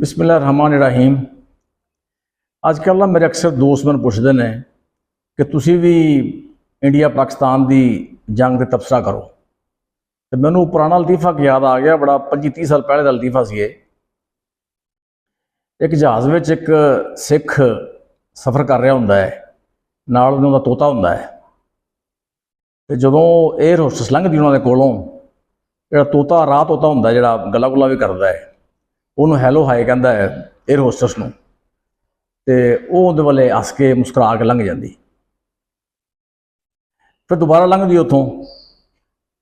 बिस्मिल्लाहिर्रहमानिर्रहीम। अजकल ना मेरे अक्सर दोस्त मैंने पुछते हैं कि तुसी भी इंडिया पाकिस्तान की जंग का तबसरा करो। तो मैनू पुराना लतीफ़ा याद आ गया, बड़ा 25-30 साल पहले का लतीफ़ा सी। एक जहाज़ में एक सिख सफ़र कर रहा होंदा है, नाल उन्हां दा तोता होंदा है। तो जदों एयर होस्टस लंघदी उन्हां दे कोलों, जिहड़ा तोता राह तोता होंदा है, जिहड़ा गल्ला गुल्ला भी करदा है, उन्होंने हैलो हाय कहता है एयर होस्टस नूं, ते वो उहदे वाले हस के मुस्कुरा के लंघ जाती। फिर दोबारा लंघदी उत्थों,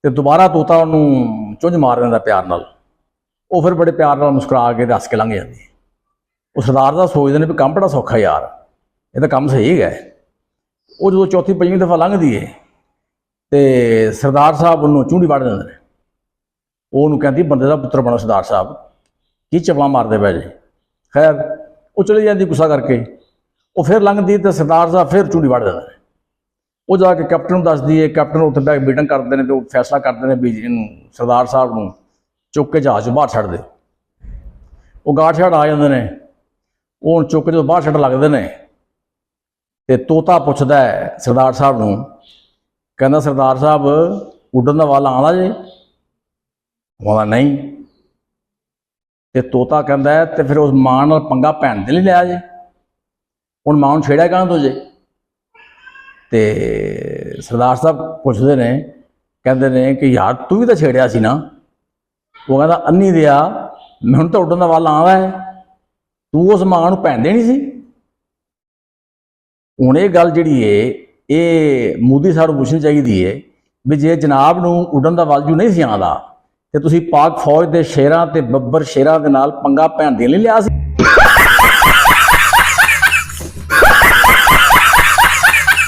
तो दोबारा तोता उन्होंने चुंझ मार दिंदा प्यार नाल। वो फिर बड़े प्यार नाल मुस्कुरा के हस के लंघ जाती। वो सरदार साहब सोचते हैं भी काम बड़ा सौखा यार, ये तो काम सही है। वो जो चौथी पंजवीं दफ़ा लंघदी है तो सरदार साहब उन्होंने चूंडी वड़ देंगे। वो उन्होंने कहती बंदे का पुत्र बनो सरदार साहब, की चपला मारते पे जे। खैर वो चली जाती गुस्सा करके। वो फिर लंघदी तो सरदार साहब फिर चूड़ी वड़ देंगे। वो जाके कैप्टन को दसदी है, कैप्टन उत्थे बैठ मीटिंग करते हैं तो फैसला करते हैं भी इनू सरदार साहब को चुक के जहाज़ बाहर छड्ड दे। वो गार्ड शार्ड आ जाते हैं, वो चुक के जो बाहर छड्ड लगते हैं तो तोता पुछदा है सरदार साहब को, कहना सरदार साहब उड्डण का वाल आंदा जे? आंदा नहीं। तो तोता कहता है तो फिर उस मां नाल पंगा भैन ने नहीं लिया जे, हुण मां नूं छेड़िया कहण दो जे। तो सरदार साहब पुछते हैं, कहते हैं कि यार तू भी तो छेड़िया सी ना। वो कहता अन्नी दिया, मैनूं तो उड्डण दा वाल आंदा है, तू उस मां नूं भैन देनी सी। हुण ये गल जिहड़ी है ये मोदी साहब नूं पुछनी चाहिदी है भी जे जनाब नूं उड्डण दा वाल जू नहीं सी आंदा ते तुसीं पाक फौज के शेरां ते बब्बर शेरां दे नाल पंगा भैन दे नहीं लिया सी।